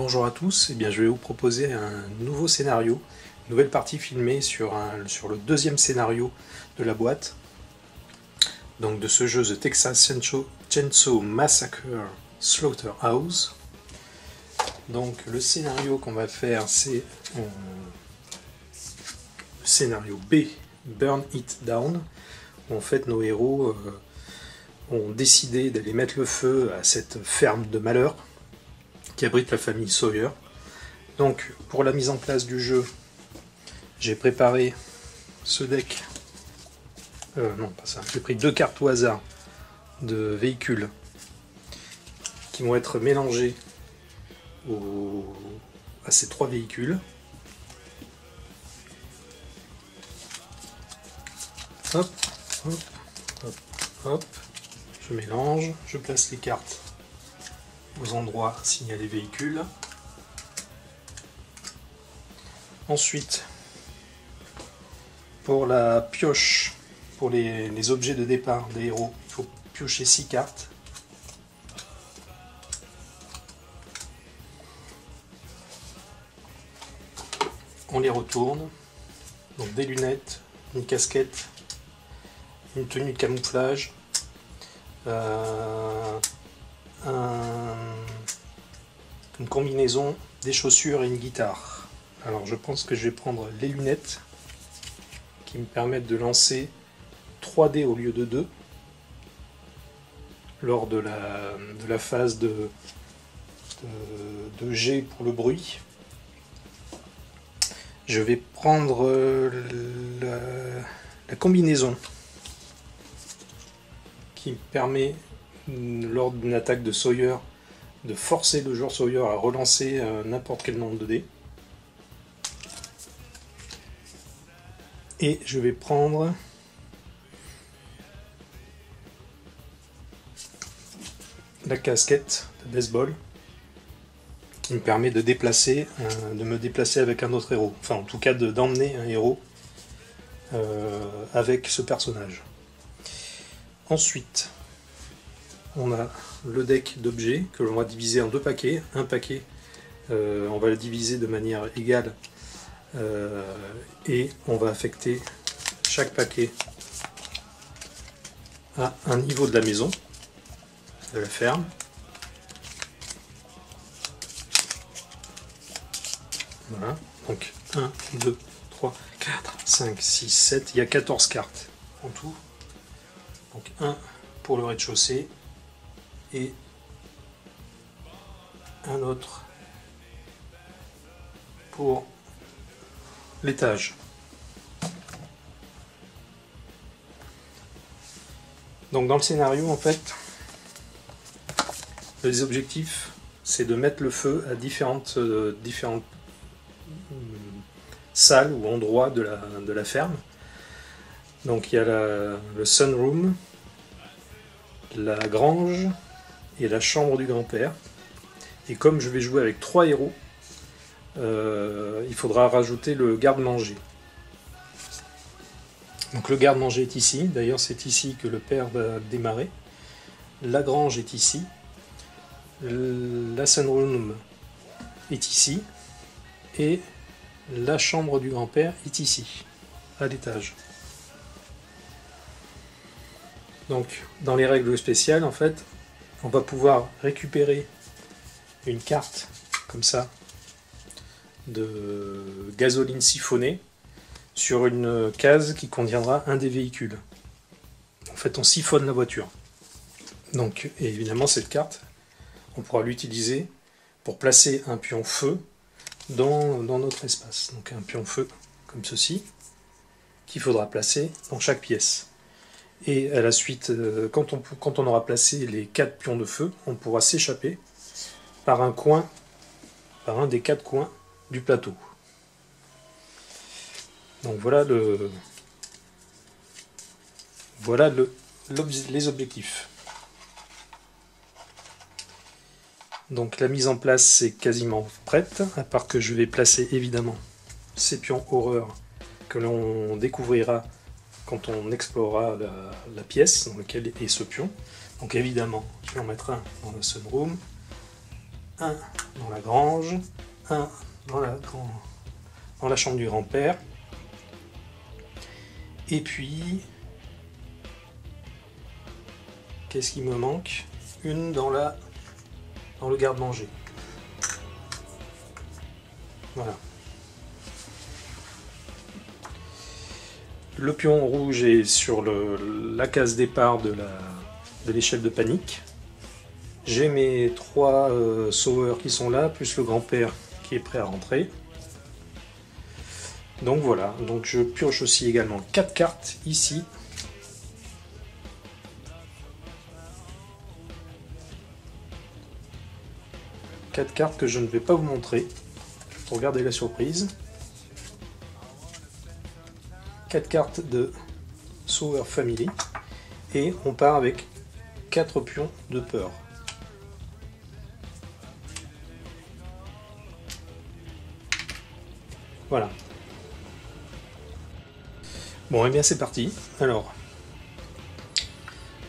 Bonjour à tous, je vais vous proposer un nouveau scénario, une nouvelle partie filmée sur le deuxième scénario de la boîte, donc de ce jeu The Texas Chainsaw Massacre Slaughterhouse. Donc le scénario qu'on va faire, c'est le scénario B, Burn It Down, où en fait nos héros ont décidé d'aller mettre le feu à cette ferme de malheur qui abrite la famille Sawyer. Donc pour la mise en place du jeu, j'ai préparé ce deck. Non, pas ça. J'ai pris deux cartes au hasard de véhicules qui vont être mélangées à ces trois véhicules. Hop, hop, hop, hop. Je mélange, je place les cartes aux endroits signalés véhicules. Ensuite, pour la pioche, pour les objets de départ des héros, il faut piocher 6 cartes. On les retourne. Donc des lunettes, une casquette, une tenue de camouflage, une combinaison, des chaussures et une guitare. Alors je pense que je vais prendre les lunettes qui me permettent de lancer 3 dés au lieu de 2 lors de la phase de jet pour le bruit. Je vais prendre la combinaison qui me permet, lors d'une attaque de Sawyer, de forcer le joueur Sawyer à relancer n'importe quel nombre de dés. Et je vais prendre la casquette de baseball qui me permet de me déplacer avec un autre héros. Enfin, en tout cas, d'emmener un héros avec ce personnage. Ensuite, on a le deck d'objets que l'on va diviser en 2 paquets. Un paquet, on va le diviser de manière égale et on va affecter chaque paquet à un niveau de la maison, de la ferme. Voilà, donc 1, 2, 3, 4, 5, 6, 7, il y a 14 cartes en tout. Donc 1 pour le rez-de-chaussée et un autre pour l'étage. Donc dans le scénario, en fait, les objectifs, c'est de mettre le feu à différentes salles ou endroits de la ferme. Donc il y a le sunroom, la grange et la chambre du grand-père. Et comme je vais jouer avec 3 héros, il faudra rajouter le garde-manger. Donc le garde-manger est ici, d'ailleurs c'est ici que le père va démarrer. La grange est ici, la sunroom est ici, et la chambre du grand-père est ici, à l'étage. Donc dans les règles spéciales, en fait, on va pouvoir récupérer une carte comme ça de gasoline siphonnée sur une case qui contiendra un des véhicules. En fait, on siphonne la voiture. Donc, et évidemment, cette carte, on pourra l'utiliser pour placer un pion feu dans notre espace. Donc un pion feu comme ceci, qu'il faudra placer dans chaque pièce. Et à la suite, quand on aura placé les 4 pions de feu, on pourra s'échapper par un des 4 coins du plateau. Donc voilà les objectifs. Donc la mise en place c'est quasiment prête, à part que je vais placer évidemment ces pions horreur que l'on découvrira quand on explorera la pièce dans laquelle est ce pion. Donc évidemment, je vais en mettre un dans le sunroom, un dans la grange, un dans la chambre du grand-père, et puis, qu'est-ce qui me manque? Une dans le garde-manger. Voilà. Le pion rouge est sur la case départ de l'échelle de panique. J'ai mes 3 sauveurs qui sont là, plus le grand-père qui est prêt à rentrer. Donc voilà, donc je pioche aussi également 4 cartes ici. Quatre cartes que je ne vais pas vous montrer pour garder la surprise. 4 cartes de Sauveur Family et on part avec 4 pions de peur. Voilà. Bon, et bien c'est parti. Alors,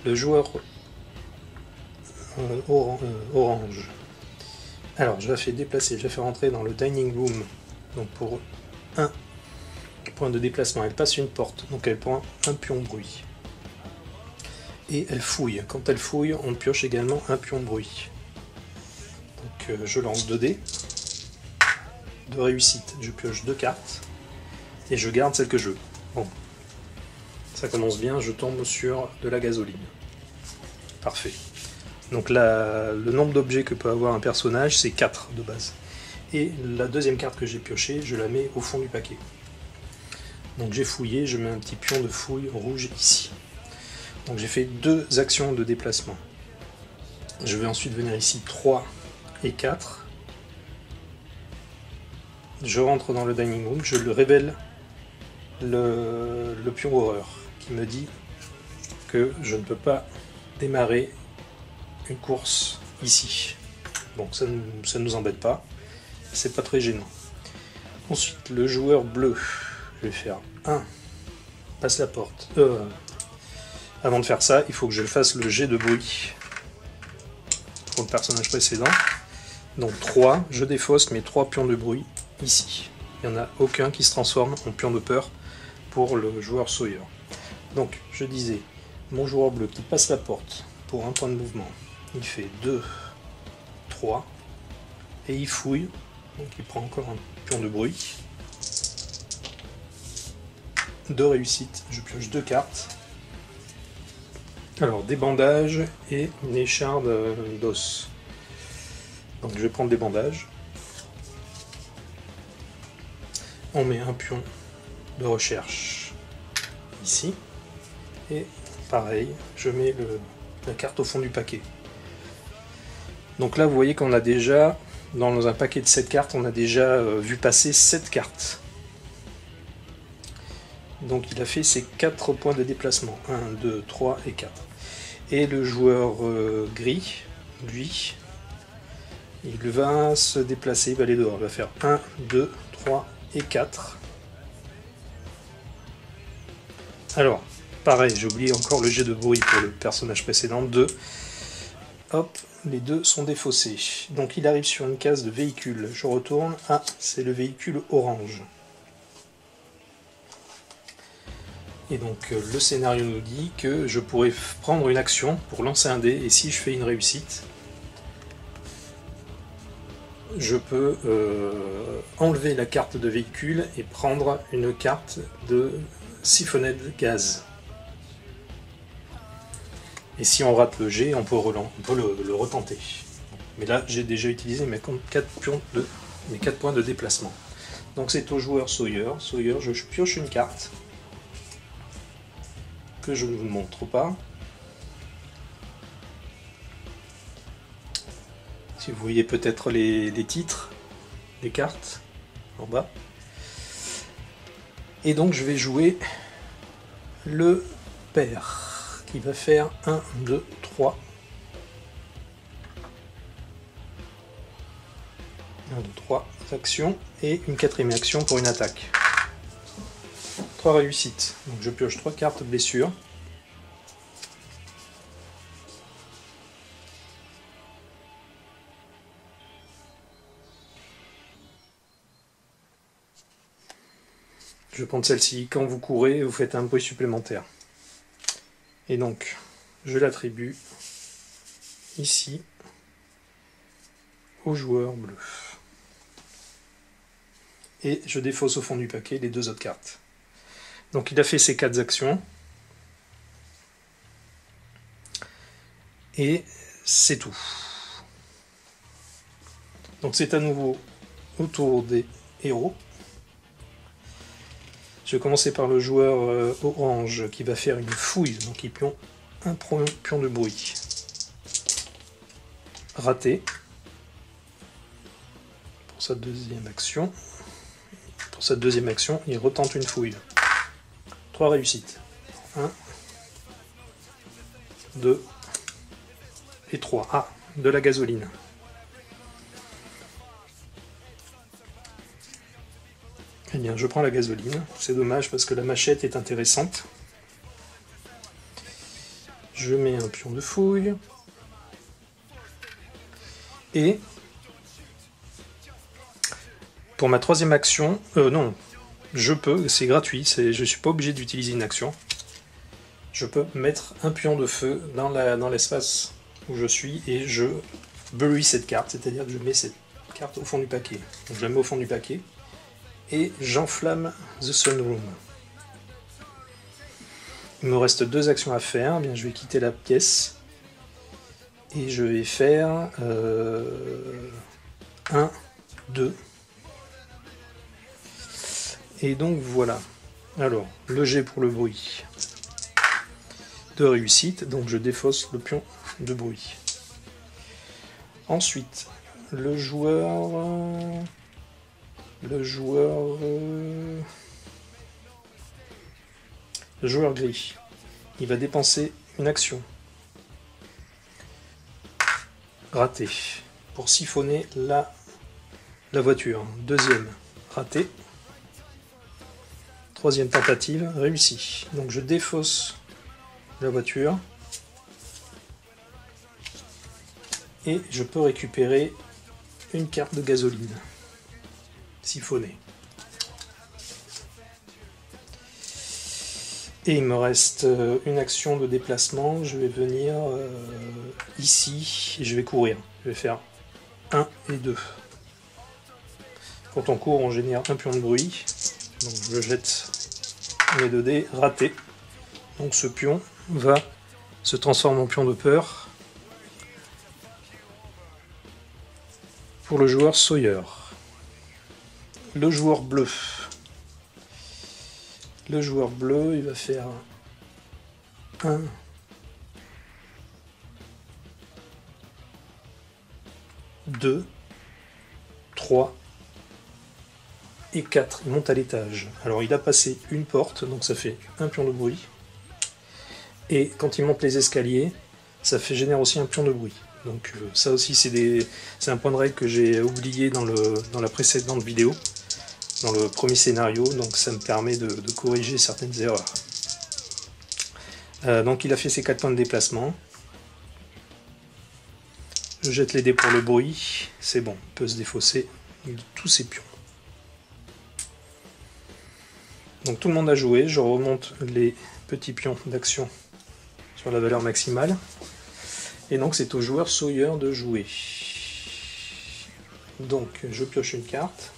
le joueur orange. Alors, je la fais déplacer, je la fais rentrer dans le dining room. Donc pour 1 point de déplacement, elle passe une porte, donc elle prend un pion bruit. Et elle fouille. Quand elle fouille, on pioche également un pion bruit. Donc je lance 2 dés. De réussite, je pioche 2 cartes. Et je garde celle que je veux. Bon. Ça commence bien, je tombe sur de la gasoline. Parfait. Donc là, le nombre d'objets que peut avoir un personnage, c'est 4 de base. Et la deuxième carte que j'ai piochée, je la mets au fond du paquet. Donc j'ai fouillé, je mets un petit pion de fouille rouge ici. Donc j'ai fait 2 actions de déplacement. Je vais ensuite venir ici 3 et 4. Je rentre dans le dining room, je le révèle le pion horreur qui me dit que je ne peux pas démarrer une course ici. Bon, ça ne nous embête pas, c'est pas très gênant. Ensuite, le joueur bleu, je vais faire 1, passe la porte. Avant de faire ça, il faut que je fasse le jet de bruit pour le personnage précédent. Donc 3, je défausse mes 3 pions de bruit ici. Il n'y en a aucun qui se transforme en pion de peur pour le joueur Sawyer. Donc, je disais, mon joueur bleu qui passe la porte pour 1 point de mouvement, il fait 2, 3, et il fouille, donc il prend encore un pion de bruit. De réussite, je pioche 2 cartes. Alors, des bandages et une écharde d'os. Donc je vais prendre des bandages. On met un pion de recherche ici. Et pareil, je mets la carte au fond du paquet. Donc là, vous voyez qu'on a déjà, dans un paquet de 7 cartes, on a déjà vu passer 7 cartes. Donc il a fait ses 4 points de déplacement. 1, 2, 3 et 4. Et le joueur gris, lui, il va se déplacer, il va aller dehors. Il va faire 1, 2, 3 et 4. Alors, pareil, j'ai oublié encore le jet de bruit pour le personnage précédent. 2. Hop, les 2 sont défaussés. Donc il arrive sur une case de véhicule. Je retourne. Ah, c'est le véhicule orange. Et donc le scénario nous dit que je pourrais prendre une action pour lancer un dé, et si je fais une réussite, je peux enlever la carte de véhicule et prendre une carte de siphonnet de gaz. Et si on rate le jet, on peut le retenter. Mais là, j'ai déjà utilisé mes 4 points de déplacement. Donc c'est au joueur Sawyer. Sawyer, je pioche une carte que je ne vous montre pas. Si vous voyez peut-être les titres des cartes en bas. Et donc je vais jouer le père qui va faire 1, 2, 3. 1, 2, 3 actions et une 4e action pour une attaque. 3 réussites. Donc je pioche 3 cartes blessures. je vais prendre celle-ci. Quand vous courez, vous faites un bruit supplémentaire. Et donc, je l'attribue ici au joueur bleu. Et je défausse au fond du paquet les 2 autres cartes. Donc il a fait ses 4 actions. Et c'est tout. Donc c'est à nouveau au tour des héros. Je vais commencer par le joueur orange qui va faire une fouille. Donc il pion un pion de bruit. Raté. Pour sa deuxième action. Pour sa deuxième action, il retente une fouille. 3 réussites. 1, 2 et 3. Ah, de la gasoline. Eh bien, je prends la gasoline. C'est dommage parce que la machette est intéressante. Je mets un pion de fouille. Et pour ma troisième action, non, je peux, c'est gratuit, je ne suis pas obligé d'utiliser une action. Je peux mettre un pion de feu dans l'espace où je suis et je bruis cette carte, c'est-à-dire que je mets cette carte au fond du paquet. Donc je la mets au fond du paquet et j'enflamme The Sunroom. Il me reste 2 actions à faire. Eh bien, je vais quitter la pièce et je vais faire 1, 2. Et donc voilà. Alors, le jet pour le bruit de réussite, donc je défausse le pion de bruit. Ensuite, le joueur gris, il va dépenser une action. Raté. Pour siphonner la voiture. Deuxième, raté. Troisième tentative, réussie. Donc je défausse la voiture. Et je peux récupérer une carte de gasoline. Siphonnée. Et il me reste une action de déplacement. Je vais venir ici et je vais courir. Je vais faire 1 et 2. Quand on court, on génère un pion de bruit. Donc je jette mes 2 dés, raté. Donc ce pion va se transformer en pion de peur pour le joueur Sawyer. Le joueur bleu. Le joueur bleu, il va faire 1, 2, 3 et 4. Il monte à l'étage. Alors il a passé une porte, donc ça fait un pion de bruit. Et quand il monte les escaliers, ça génère aussi un pion de bruit. Donc ça aussi c'est un point de règle que j'ai oublié dans la précédente vidéo, dans le premier scénario, donc ça me permet de corriger certaines erreurs. Donc il a fait ses 4 points de déplacement. Je jette les dés pour le bruit, c'est bon, il peut se défausser de tous ses pions. Donc tout le monde a joué, je remonte les petits pions d'action sur la valeur maximale. Et donc c'est au joueur Sawyer de jouer. Donc je pioche une carte.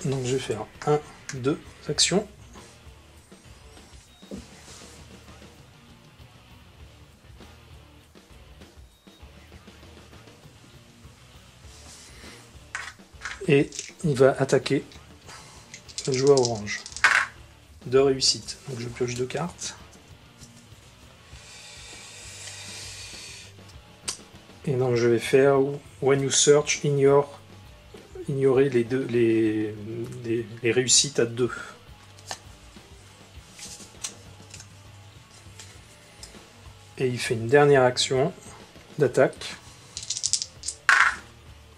Donc je vais faire 1, 2 actions. Et il va attaquer le joueur orange. 2 réussites. Donc je pioche 2 cartes. Et donc je vais faire When you search, ignorer les réussites à 2. Et il fait une dernière action d'attaque.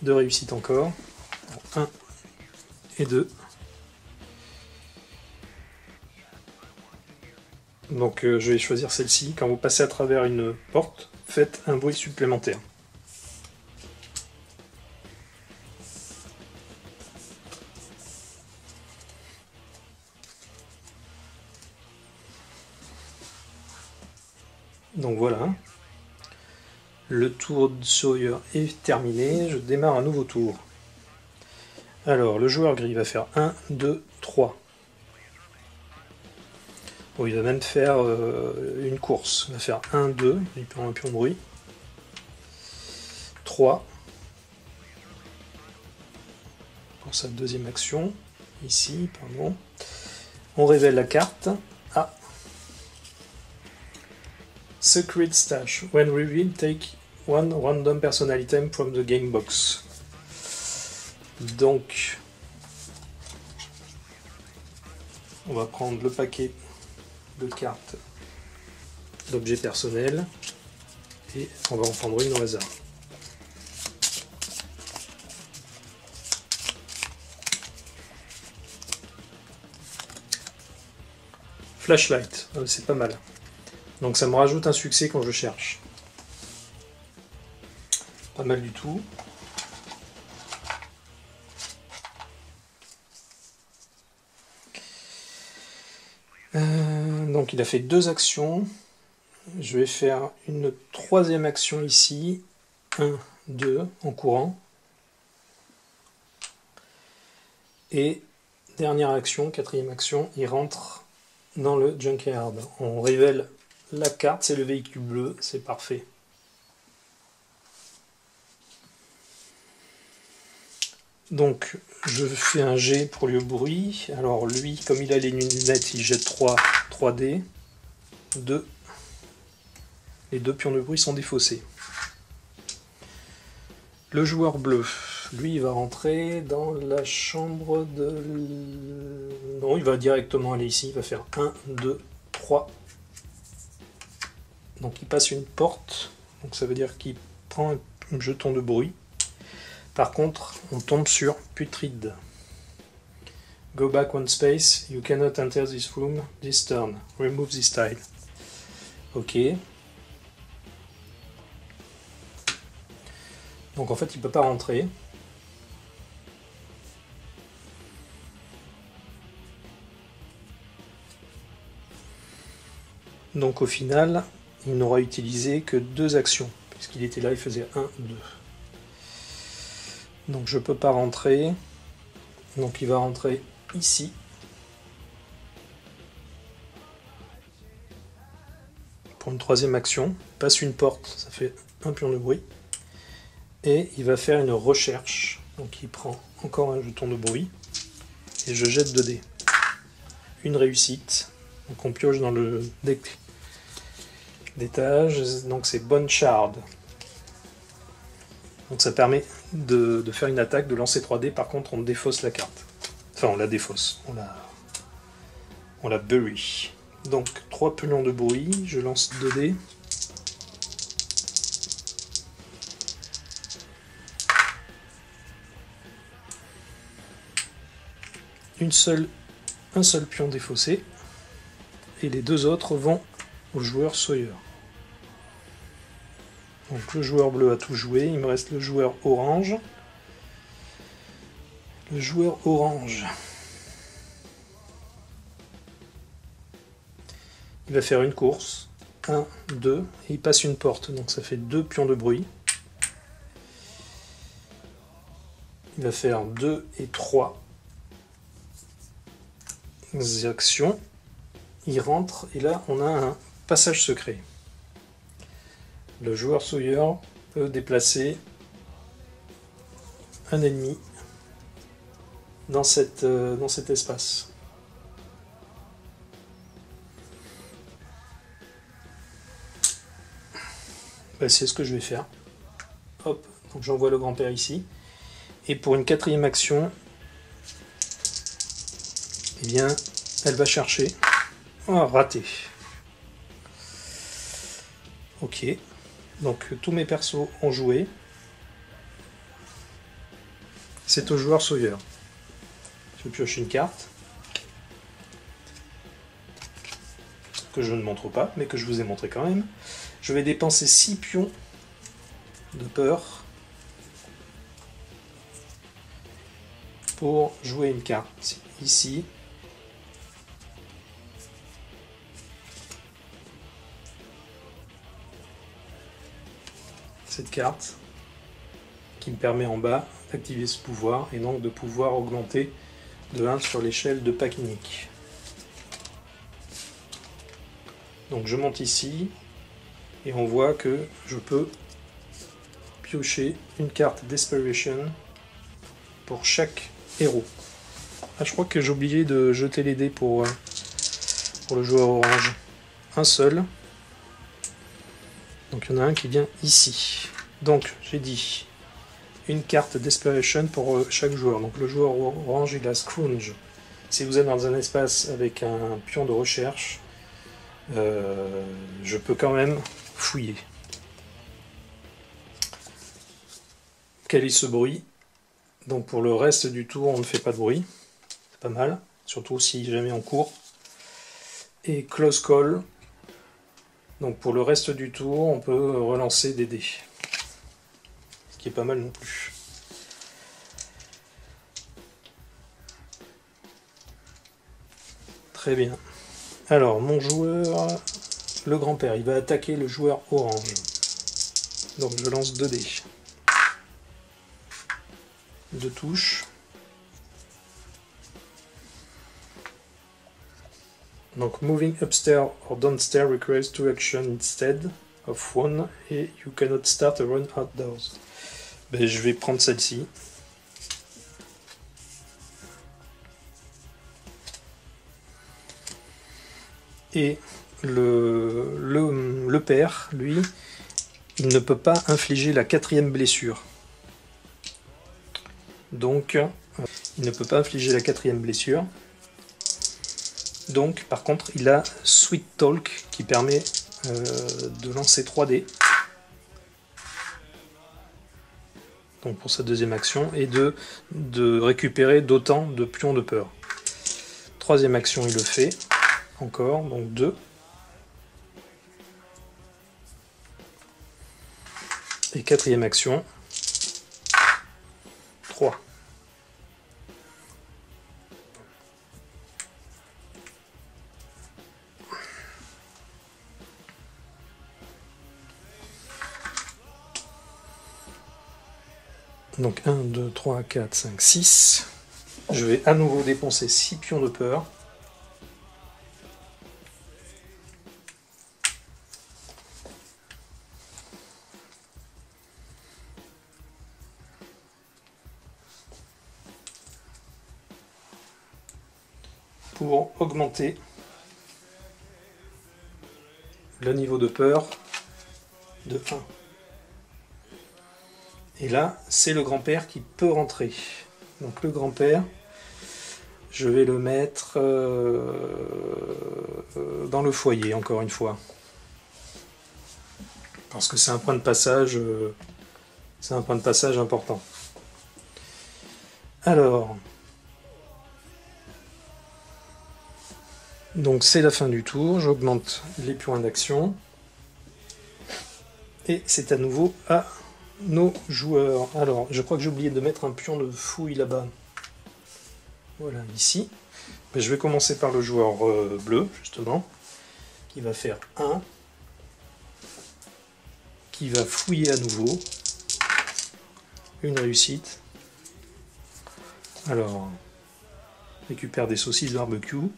2 réussites encore. 1 et 2. Donc je vais choisir celle-ci. Quand vous passez à travers une porte, faites un bruit supplémentaire. Donc voilà. Le tour de Sawyer est terminé. Je démarre un nouveau tour. Alors, le joueur gris va faire 1, 2, 3. Bon, il va même faire une course. Il va faire 1, 2, il prend un pion de bruit. 3. Pour sa deuxième action. Ici, pardon. On révèle la carte. Ah. Secret Stash. When revealed, take one random personal item from the game box. Donc, on va prendre le paquet de cartes d'objets personnels et on va en prendre une au hasard. Flashlight, c'est pas mal. Donc ça me rajoute un succès quand je cherche. Pas mal du tout. Donc il a fait 2 actions. Je vais faire une troisième action ici. 1, 2 en courant. Et dernière action, quatrième action, il rentre dans le junkyard. On révèle la carte, c'est le véhicule bleu, c'est parfait. Donc je fais un jet pour le bruit. Alors lui, comme il a les lunettes, il jette 3 dés. 2. Les 2 pions de bruit sont défaussés. Le joueur bleu, lui, il va rentrer dans la chambre de... Non, il va directement aller ici, il va faire 1, 2, 3. Donc il passe une porte, donc ça veut dire qu'il prend un jeton de bruit. Par contre, on tombe sur Putrid. Go back one space, you cannot enter this room this turn. Remove this tile. Ok. Donc en fait, il ne peut pas rentrer. Donc au final, il n'aura utilisé que 2 actions. Puisqu'il était là, il faisait 1, 2. Donc je ne peux pas rentrer. Donc il va rentrer ici. Pour une troisième action. Passe une porte, ça fait un pion de bruit. Et il va faire une recherche. Donc il prend encore un jeton de bruit. Et je jette 2 dés. Une réussite. Donc on pioche dans le deck d'étage. Donc c'est bonne shard. Donc ça permet de faire une attaque, de lancer 3 dés. Par contre on défausse la carte. Enfin on la défausse. On la bury. Donc 3 pions de bruit. Je lance 2 dés. Un seul pion défaussé et les 2 autres vont au joueur Sawyer. Donc le joueur bleu a tout joué, il me reste le joueur orange. Le joueur orange, il va faire une course, 1, 2, et il passe une porte, donc ça fait 2 pions de bruit. Il va faire 2 et 3 actions, il rentre et là on a un passage secret. Le joueur Sawyer peut déplacer un ennemi dans cet espace. Ben, c'est ce que je vais faire. Hop, donc j'envoie le grand-père ici. Et pour une quatrième action, eh bien, elle va chercher. Oh, raté. Ok. Donc tous mes persos ont joué. C'est au joueur Sawyer. Je pioche une carte. que je ne montre pas, mais que je vous ai montré quand même. Je vais dépenser 6 pions de peur pour jouer une carte ici. Cette carte qui me permet en bas d'activer ce pouvoir et donc de pouvoir augmenter de 1 sur l'échelle de pack unique. Donc je monte ici et on voit que je peux piocher une carte Desperation pour chaque héros. Ah, je crois que j'ai oublié de jeter les dés pour le joueur orange. Un seul. Donc il y en a un qui vient ici. Donc j'ai dit une carte Desperation pour chaque joueur. Donc le joueur orange il a Scrounge. Si vous êtes dans un espace avec un pion de recherche, je peux quand même fouiller. Quel est ce bruit? Donc pour le reste du tour, on ne fait pas de bruit. C'est pas mal, surtout si jamais on court. Et Close Call. Donc pour le reste du tour, on peut relancer des dés. Ce qui est pas mal non plus. Très bien. Alors, mon joueur, le grand-père, il va attaquer le joueur orange. Donc je lance 2 dés. 2 touches. Donc moving upstairs or downstairs requires 2 actions instead of 1 et you cannot start a run outdoors. Ben, je vais prendre celle-ci. Et le père, lui, il ne peut pas infliger la 4e blessure. Donc, il ne peut pas infliger la 4e blessure. Donc, par contre, il a Sweet Talk qui permet de lancer 3 dés. Donc pour sa 2e action, et de récupérer d'autant de pions de peur. 3e action, il le fait. Encore, donc 2. Et 4e action, 3. Donc 1, 2, 3, 4, 5, 6. Je vais à nouveau dépenser 6 pions de peur. Pour augmenter le niveau de peur de 1. Et là, c'est le grand-père qui peut rentrer. Donc le grand-père, je vais le mettre dans le foyer, encore une fois. Parce que c'est un point de passage, important. Alors, donc c'est la fin du tour, j'augmente les points d'action. Et c'est à nouveau à nos joueurs. Alors, je crois que j'ai oublié de mettre un pion de fouille là-bas. Voilà, ici. Mais je vais commencer par le joueur bleu, justement, qui va faire 1, qui va fouiller à nouveau. Une réussite. Alors, récupère des saucisses barbecue.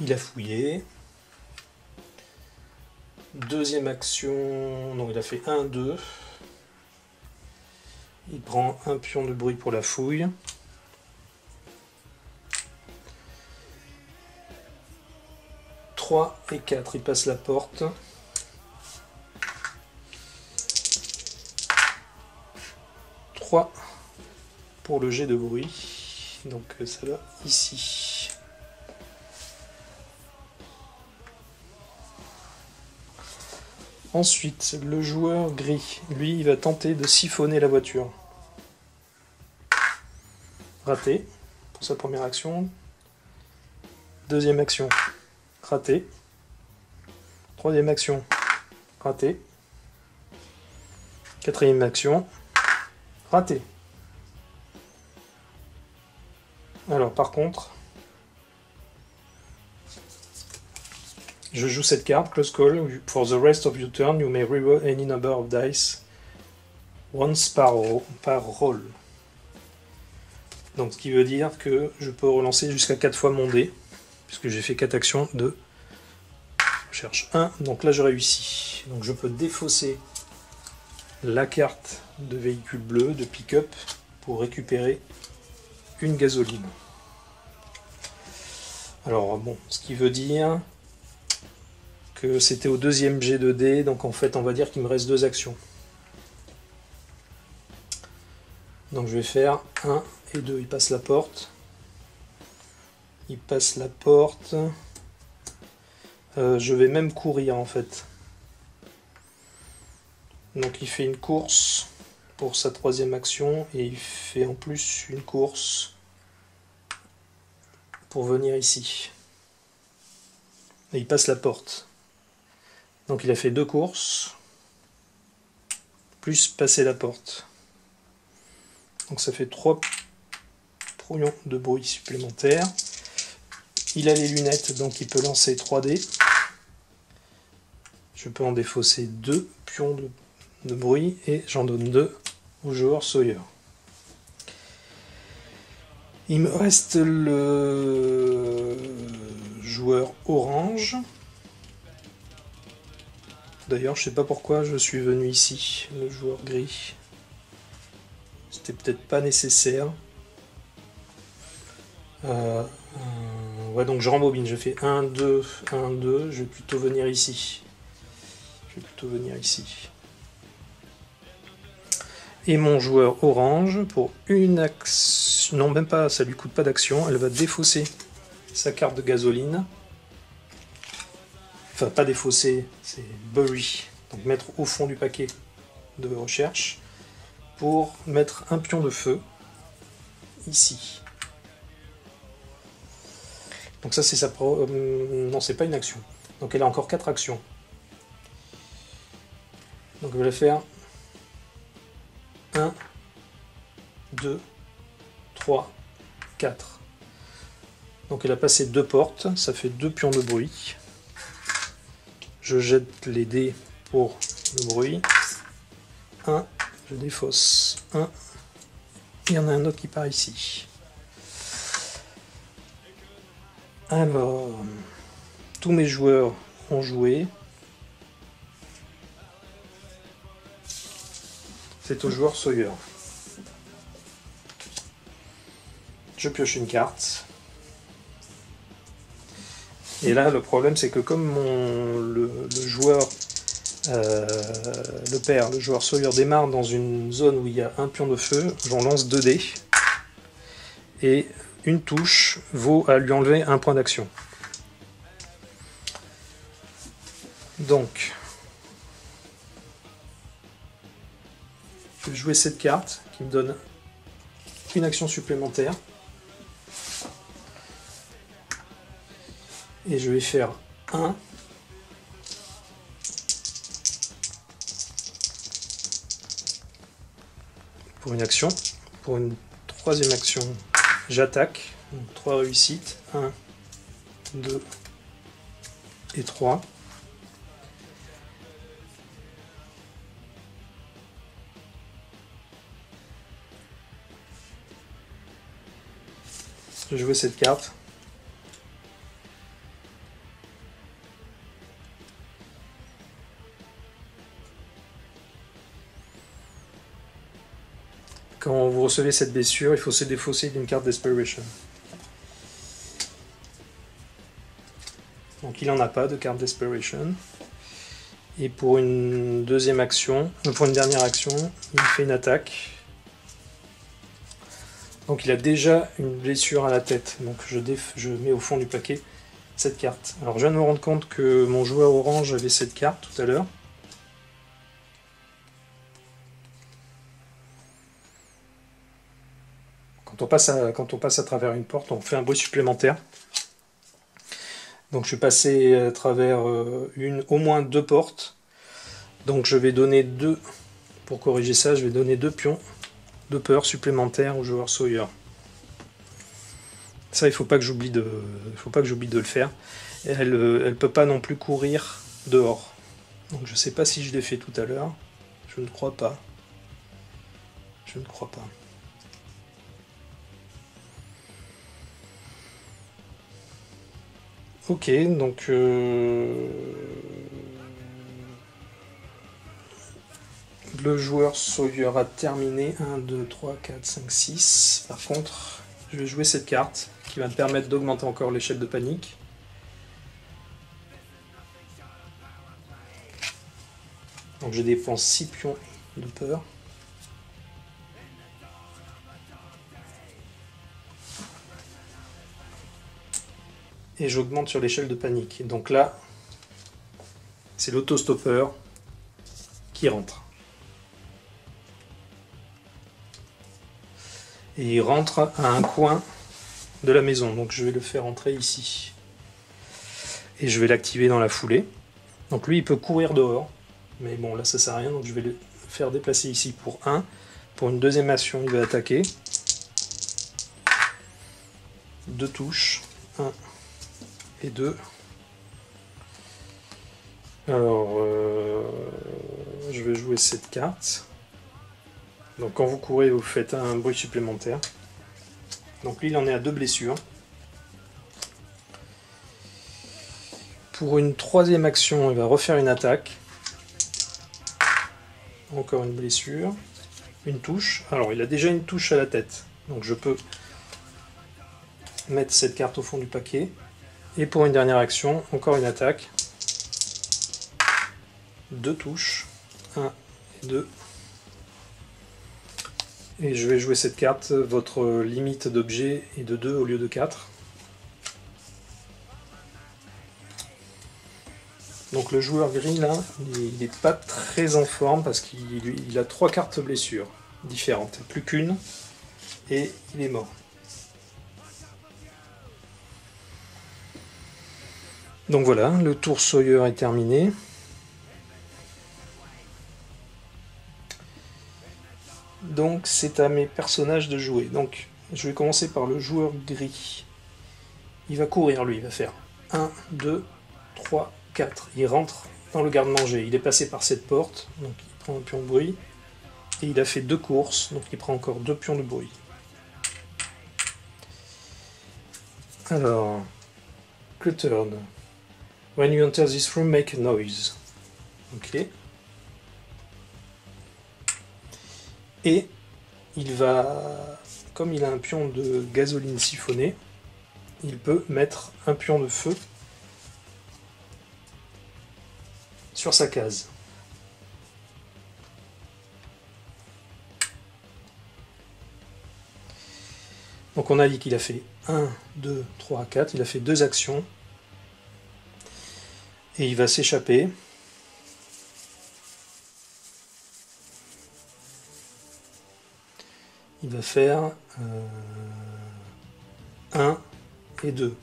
Il a fouillé. 2e action, non, il a fait 1, 2. Il prend un pion de bruit pour la fouille. « 3 et 4, il passe la porte. « 3 pour le jet de bruit. Donc ça va ici. Ensuite, le joueur gris, lui, il va tenter de siphonner la voiture. Raté. pour sa première action. Deuxième action, raté. Troisième action, raté. Quatrième action, raté. Alors par contre, je joue cette carte, Close Call. For the rest of your turn, you may reroll any number of dice once par roll. Donc ce qui veut dire que je peux relancer jusqu'à 4 fois mon dé, puisque j'ai fait 4 actions de... Je cherche 1, donc là je réussis. Donc je peux défausser la carte de véhicule bleu, de pick-up, pour récupérer une gasoline. Alors bon, ce qui veut dire que c'était au deuxième jet de dés, donc en fait on va dire qu'il me reste 2 actions. Donc je vais faire 1 et 2, il passe la porte. Il passe la porte. Je vais même courir en fait. Donc il fait une course pour sa troisième action et il fait en plus une course pour venir ici. Et il passe la porte. Donc il a fait 2 courses plus passer la porte. Donc ça fait 3 brouillons de bruit supplémentaires. Il a les lunettes, donc il peut lancer 3 dés. Je peux en défausser 2 pions de bruit et j'en donne 2 au joueur Sawyer. Il me reste le joueur orange. D'ailleurs, je sais pas pourquoi je suis venu ici, le joueur gris. C'était peut-être pas nécessaire. Ouais, donc je rembobine, je fais 1, 2, 1, 2, je vais plutôt venir ici. Et mon joueur orange, pour une action... Non, même pas, ça lui coûte pas d'action, elle va défausser sa carte de gasoline. Enfin, pas défausser, c'est bury. Donc mettre au fond du paquet de recherche pour mettre un pion de feu ici. Donc ça c'est sa non, c'est pas une action. Donc elle a encore 4 actions. Donc je vais la faire 1, 2, 3, 4. Donc elle a passé 2 portes, ça fait 2 pions de bruit. Je jette les dés pour le bruit. 1, je défausse 1. Il y en a un autre qui part ici. Alors, tous mes joueurs ont joué. C'est au joueur Sawyer. Je pioche une carte. Et là, le problème, c'est que comme le joueur, le joueur Sawyer démarre dans une zone où il y a un pion de feu, j'en lance 2 dés. Et une touche vaut à lui enlever un point d'action. Donc, je vais jouer cette carte qui me donne une action supplémentaire. Et je vais faire 1. Pour une action. Pour une troisième action, j'attaque. 3 réussites. 1, 2 et 3. Je vais jouer cette carte. Quand vous recevez cette blessure, il faut se défausser d'une carte Desperation. Donc il n'en a pas de carte Desperation. Et pour une deuxième action, pour une dernière action, il fait une attaque. Donc il a déjà une blessure à la tête. Donc je mets au fond du paquet cette carte. Alors je viens de me rendre compte que mon joueur orange avait cette carte tout à l'heure. Quand on quand on passe à travers une porte, on fait un bruit supplémentaire. Donc je suis passé à travers au moins 2 portes. Donc je vais donner pour corriger ça, je vais donner 2 pions de peur supplémentaires au joueur Sawyer. Ça, il faut pas que j'oublie de le faire. Et elle peut pas non plus courir dehors. Donc je sais pas si je l'ai fait tout à l'heure. Je ne crois pas. Je ne crois pas. Ok, donc le joueur Sawyer a terminé 1, 2, 3, 4, 5, 6. Par contre, je vais jouer cette carte qui va me permettre d'augmenter encore l'échelle de panique. Donc je dépense 6 pions de peur. Et j'augmente sur l'échelle de panique. Et donc là, c'est l'autostoppeur qui rentre. Et il rentre à un coin de la maison. Donc je vais le faire entrer ici. Et je vais l'activer dans la foulée. Donc lui, il peut courir dehors. Mais bon, là, ça sert à rien. Donc je vais le faire déplacer ici pour 1. Pour une deuxième action, il va attaquer. 2 touches. 1 et 2. Alors, je vais jouer cette carte. Donc quand vous courez, vous faites un bruit supplémentaire. Donc lui, il en est à 2 blessures. Pour une troisième action, il va refaire une attaque. Encore une blessure. Une touche. Alors, il a déjà une touche à la tête. Donc je peux mettre cette carte au fond du paquet. Et pour une dernière action, encore une attaque. 2 touches. 1 et 2. Et je vais jouer cette carte. Votre limite d'objet est de 2 au lieu de 4. Donc le joueur gris là, il n'est pas très en forme parce qu'il a 3 cartes blessures différentes. Plus qu'une. Et il est mort. Donc voilà, le tour Sawyer est terminé. Donc c'est à mes personnages de jouer. Donc je vais commencer par le joueur gris. Il va courir lui, il va faire 1, 2, 3, 4. Il rentre dans le garde-manger. Il est passé par cette porte, donc il prend un pion de bruit. Et il a fait 2 courses, donc il prend encore 2 pions de bruit. Alors, Cluttered. When you enter this room, make a noise. Ok. Et il va, comme il a un pion de gasoline siphonnée, il peut mettre un pion de feu sur sa case. Donc on a dit qu'il a fait 1, 2, 3, 4, il a fait 2 actions. Et il va s'échapper. Il va faire 1 et 2.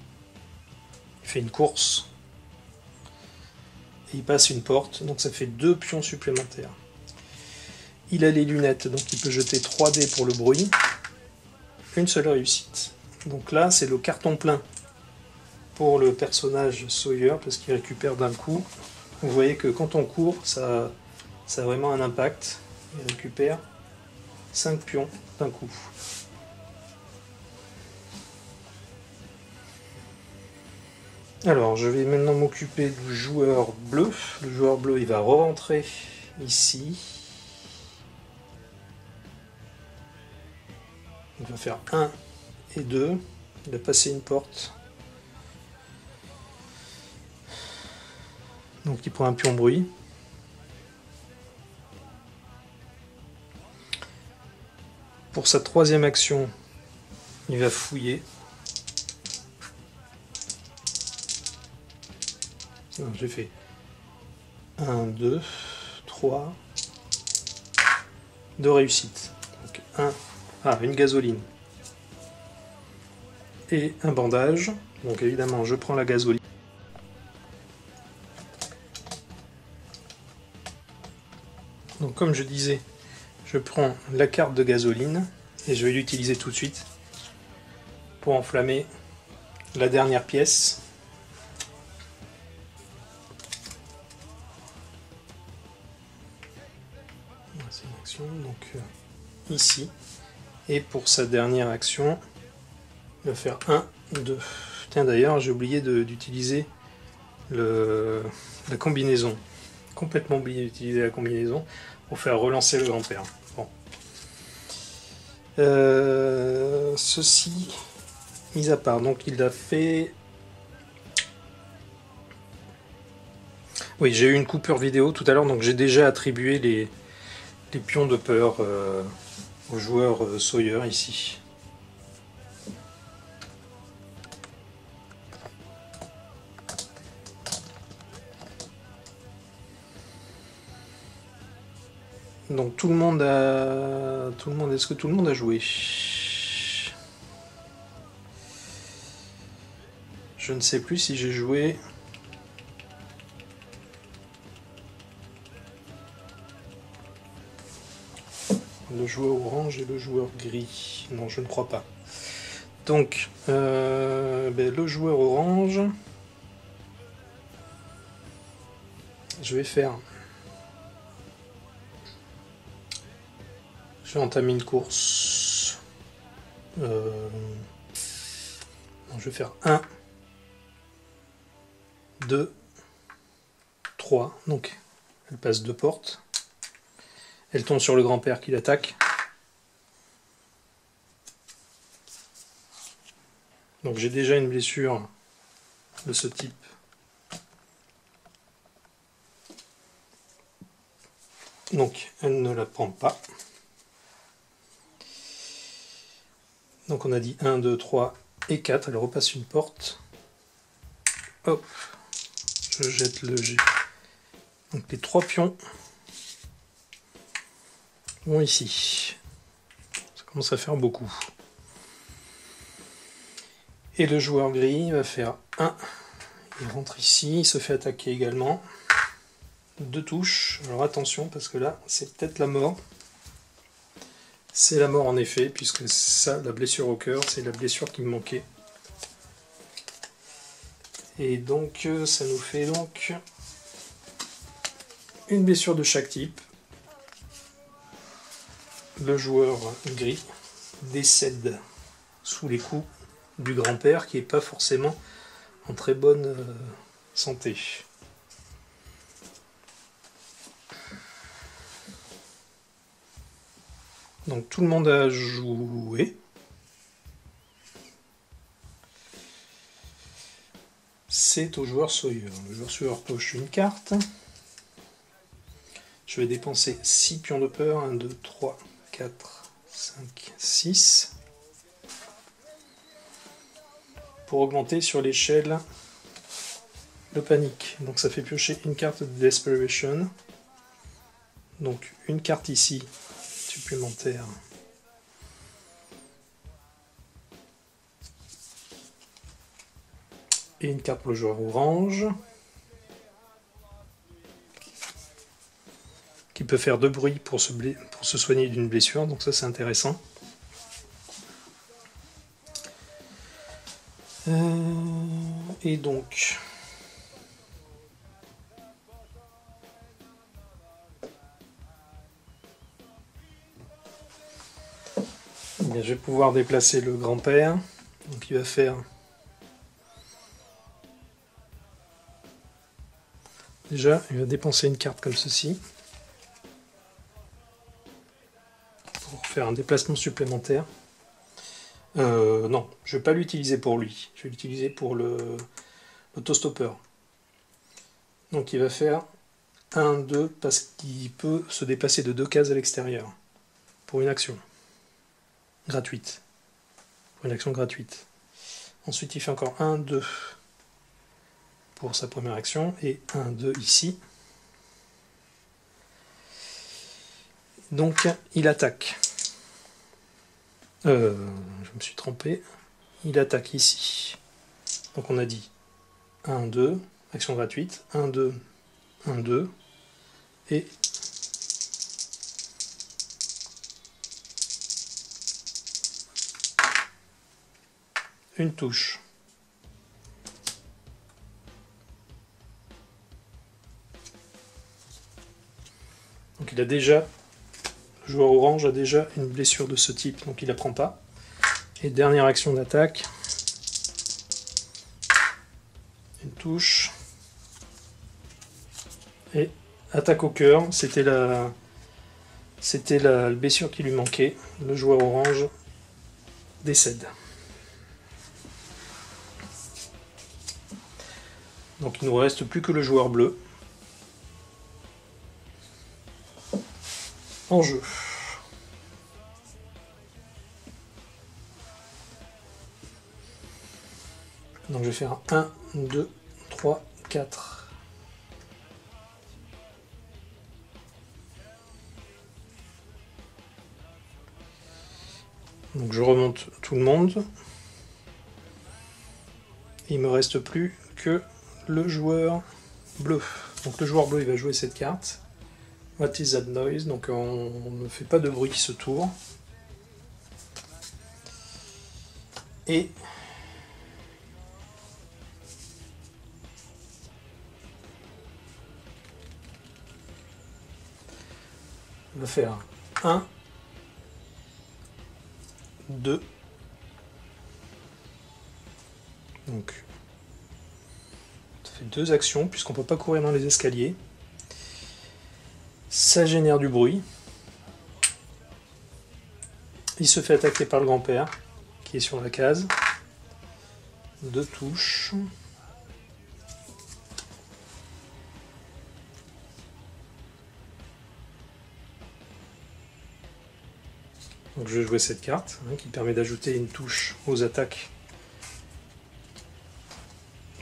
Il fait une course. Et il passe une porte, donc ça fait 2 pions supplémentaires. Il a les lunettes, donc il peut jeter 3 dés pour le bruit. Une seule réussite. Donc là, c'est le carton plein pour le personnage Sawyer, parce qu'il récupère d'un coup. Vous voyez que quand on court, ça a vraiment un impact. Il récupère 5 pions d'un coup. Alors, je vais maintenant m'occuper du joueur bleu. Le joueur bleu, il va re-rentrer ici. Il va faire 1 et 2. Il va passer une porte. Donc il prend un pion bruit. Pour sa troisième action, il va fouiller. J'ai fait 1, 2, 3, 2 réussites. Donc une gasoline. et un bandage. Donc évidemment, je prends la gasoline. Donc comme je disais, je prends la carte de gasoline et je vais l'utiliser tout de suite pour enflammer la dernière pièce. C'est une action donc ici. Et pour sa dernière action, il va faire 1, 2. Tiens d'ailleurs, j'ai oublié d'utiliser la combinaison. Complètement oublié d'utiliser la combinaison pour faire relancer le grand-père. Bon. Ceci, mis à part, donc il a fait... Oui, j'ai eu une coupure vidéo tout à l'heure, donc j'ai déjà attribué les pions de peur au joueur Sawyer ici. Donc tout le monde a... Est-ce que tout le monde a joué? Je ne sais plus si j'ai joué... Le joueur orange et le joueur gris. Non, je ne crois pas. Donc, le joueur orange... Je vais faire... Je vais entamer une course. Je vais faire 1, 2, 3. Donc, elle passe 2 portes. Elle tombe sur le grand-père qui l'attaque. Donc j'ai déjà une blessure de ce type. Donc elle ne la prend pas. Donc on a dit 1, 2, 3 et 4. Elle repasse une porte. Hop. Je jette le G. Donc les 3 pions vont ici. Ça commence à faire beaucoup. Et le joueur gris va faire 1. Il rentre ici, il se fait attaquer également. 2 touches. Alors attention, parce que là, c'est peut-être la mort. C'est la mort en effet, puisque ça, la blessure au cœur, c'est la blessure qui me manquait. Et donc, ça nous fait donc une blessure de chaque type. Le joueur gris décède sous les coups du grand-père qui n'est pas forcément en très bonne santé. Donc tout le monde a joué. C'est au joueur Sawyer. Le joueur Sawyer poche une carte. Je vais dépenser 6 pions de peur. 1, 2, 3, 4, 5, 6. Pour augmenter sur l'échelle le panique. Donc ça fait piocher une carte de Desperation. Donc une carte ici, supplémentaire. Et une carte pour le joueur orange. Qui peut faire de bruit pour se soigner d'une blessure. Donc ça c'est intéressant. Et donc... Bien, je vais pouvoir déplacer le grand-père. Donc il va faire... Déjà, il va dépenser une carte comme ceci. Pour faire un déplacement supplémentaire. Non, je ne vais pas l'utiliser pour lui. Je vais l'utiliser pour l'autostopper. Donc il va faire 1, 2, parce qu'il peut se déplacer de 2 cases à l'extérieur. Pour une action. Gratuite. Pour une action gratuite. Ensuite il fait encore 1, 2 pour sa première action. Et 1, 2 ici. Donc il attaque. Je me suis trompé. il attaque ici. Donc on a dit 1, 2, action gratuite, 1, 2, 1, 2, et une touche. Donc il a déjà, le joueur orange a déjà une blessure de ce type, donc il ne la prend pas. Et dernière action d'attaque, une touche, et attaque au cœur, c'était la blessure qui lui manquait, le joueur orange décède. Donc il ne nous reste plus que le joueur bleu en jeu. Donc je vais faire 1, 2, 3, 4. Donc je remonte tout le monde. Il me reste plus que le joueur bleu. Donc le joueur bleu il va jouer cette carte. What is that noise? Donc on ne fait pas de bruit ce tour. Et on va faire 1, 2. Donc ça fait 2 actions puisqu'on ne peut pas courir dans les escaliers. Ça génère du bruit. Il se fait attaquer par le grand-père qui est sur la case. 2 touches. Donc je vais jouer cette carte qui permet d'ajouter une touche aux attaques.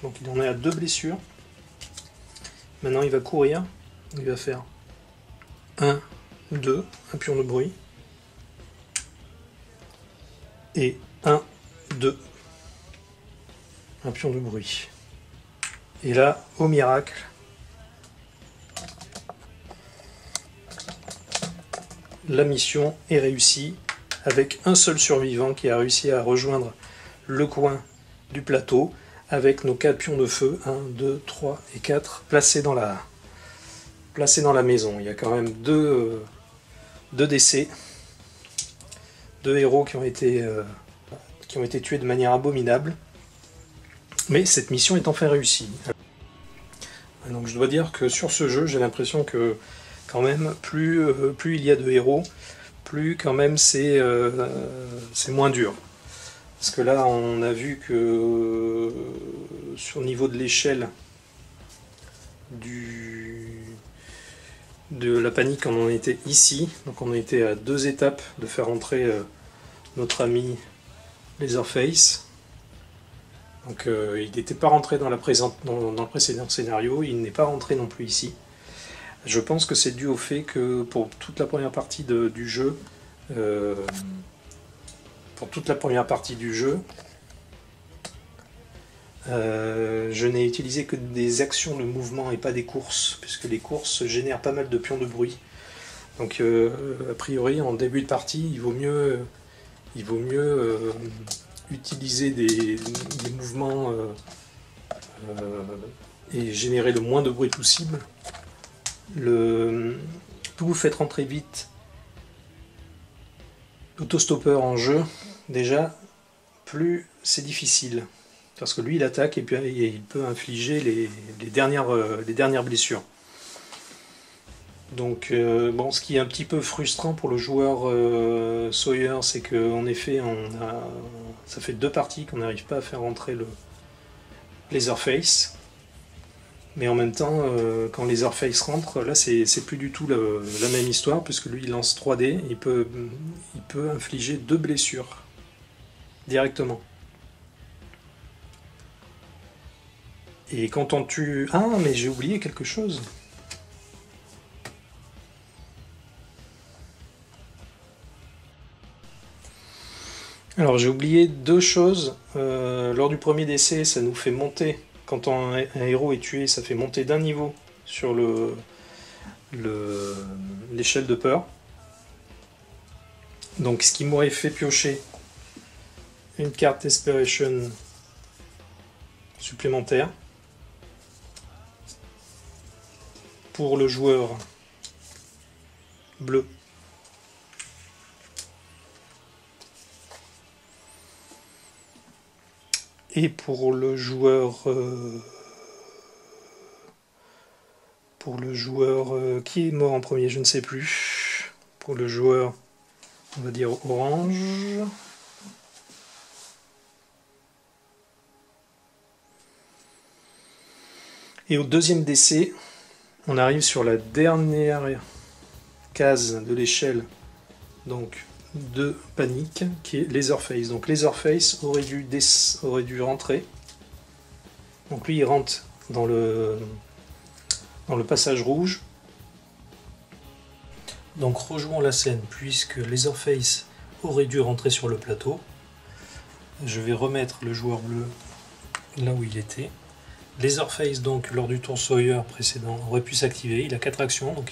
Donc il en est à 2 blessures. Maintenant il va courir. Il va faire 1, 2, un pion de bruit. Et 1, 2, un pion de bruit. Et là, au miracle, la mission est réussie avec un seul survivant qui a réussi à rejoindre le coin du plateau avec nos 4 pions de feu, 1, 2, 3 et 4, placés dans la maison. Il y a quand même 2 décès, 2 héros qui ont été tués de manière abominable. Mais cette mission est enfin réussie. Donc je dois dire que sur ce jeu, j'ai l'impression que quand même, plus il y a de héros, plus quand même c'est moins dur. Parce que là, on a vu que sur le niveau de l'échelle de la panique, on en était ici. Donc on était à 2 étapes de faire entrer notre ami Leatherface. Donc il n'était pas rentré dans le précédent scénario, il n'est pas rentré non plus ici. Je pense que c'est dû au fait que pour toute la première partie du jeu, je n'ai utilisé que des actions de mouvement et pas des courses, puisque les courses génèrent pas mal de pions de bruit. Donc a priori en début de partie, il vaut mieux utiliser des mouvements et générer le moins de bruit possible. Plus vous faites rentrer vite l'autostoppeur en jeu, déjà, plus c'est difficile. Parce que lui, il attaque et puis il peut infliger les dernières blessures. Donc, bon, ce qui est un petit peu frustrant pour le joueur Sawyer, c'est qu'en effet, ça fait 2 parties qu'on n'arrive pas à faire rentrer le Leatherface. Mais en même temps, quand Leatherface rentre, là c'est plus du tout la même histoire, puisque lui il lance 3D, il peut infliger 2 blessures directement. Et quand on tue... Ah, mais j'ai oublié quelque chose. Alors j'ai oublié deux choses. Lors du premier décès, ça nous fait monter, quand un héros est tué, ça fait monter d'un niveau sur l'échelle de peur. Donc ce qui m'aurait fait piocher une carte Desperation supplémentaire pour le joueur bleu. Et pour le joueur qui est mort en premier, je ne sais plus. Pour le joueur, on va dire orange. Et au deuxième décès, on arrive sur la dernière case de l'échelle, donc de panique, qui est Leatherface. Donc Leatherface aurait dû rentrer. Donc lui il rentre dans le passage rouge. Donc rejouons la scène, puisque Leatherface aurait dû rentrer sur le plateau. Je vais remettre le joueur bleu là où il était. Leatherface, donc lors du tour Sawyer précédent, aurait pu s'activer. Il a 4 actions, donc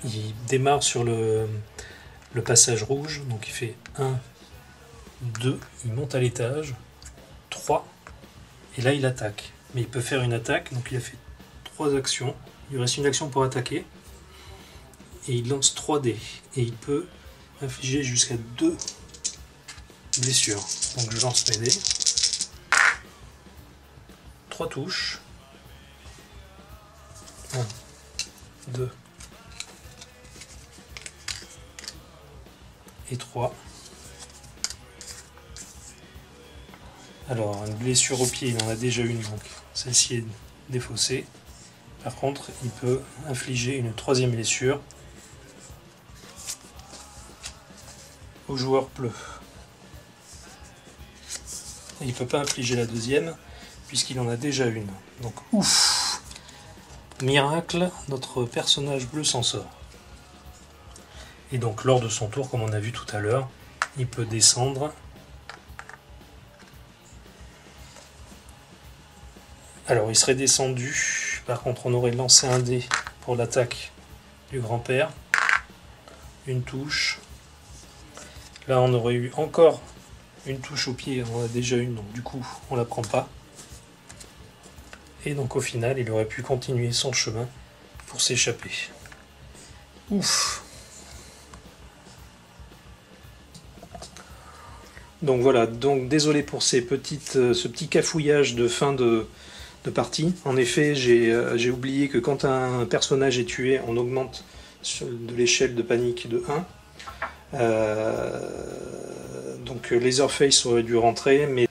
il démarre sur le passage rouge, donc il fait 1, 2, il monte à l'étage, 3, et là il attaque. Mais il peut faire une attaque, donc il a fait 3 actions, il lui reste une action pour attaquer, et il lance 3 dés, et il peut infliger jusqu'à 2 blessures. Donc je lance mes dés, 3 touches, 1, 2, et 3. Alors, une blessure au pied, il en a déjà une, donc celle-ci est défaussée. Par contre, il peut infliger une 3e blessure au joueur bleu. Et il ne peut pas infliger la 2e, puisqu'il en a déjà une. Donc, ouf! Miracle, notre personnage bleu s'en sort. Et donc lors de son tour, comme on a vu tout à l'heure, il peut descendre. Alors il serait descendu, par contre on aurait lancé un dé pour l'attaque du grand-père. Une touche. Là on aurait eu encore une touche au pied, on en a déjà une, donc du coup on la prend pas. Et donc au final il aurait pu continuer son chemin pour s'échapper. Ouf! Donc voilà, donc désolé pour ce petit cafouillage de fin de partie. En effet, j'ai oublié que quand un personnage est tué, on augmente de l'échelle de panique de 1. Donc Leatherface aurait dû rentrer, mais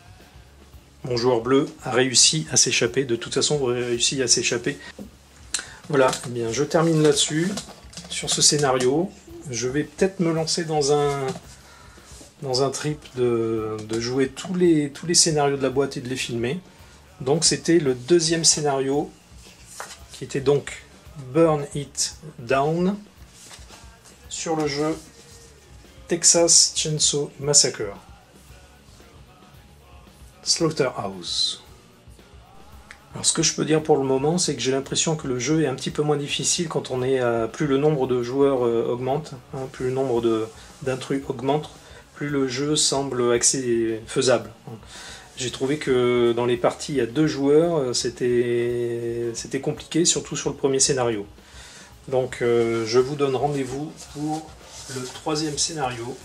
mon joueur bleu a réussi à s'échapper. De toute façon, aurait réussi à s'échapper. Voilà, eh bien, je termine là-dessus, sur ce scénario. Je vais peut-être me lancer dans un trip de jouer tous les scénarios de la boîte et de les filmer. Donc c'était le deuxième scénario, qui était donc Burn It Down, sur le jeu Texas Chainsaw Massacre Slaughterhouse. Alors ce que je peux dire pour le moment, c'est que j'ai l'impression que le jeu est un petit peu moins difficile quand on est plus le nombre de joueurs augmente, hein, plus le nombre d'intrus augmente, plus le jeu semble assez faisable. J'ai trouvé que dans les parties à 2 joueurs, c'était compliqué, surtout sur le premier scénario. Donc je vous donne rendez-vous pour le 3e scénario,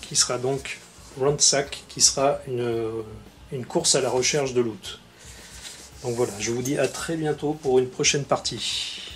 qui sera donc Ransack, qui sera une course à la recherche de loot. Donc voilà, je vous dis à très bientôt pour une prochaine partie.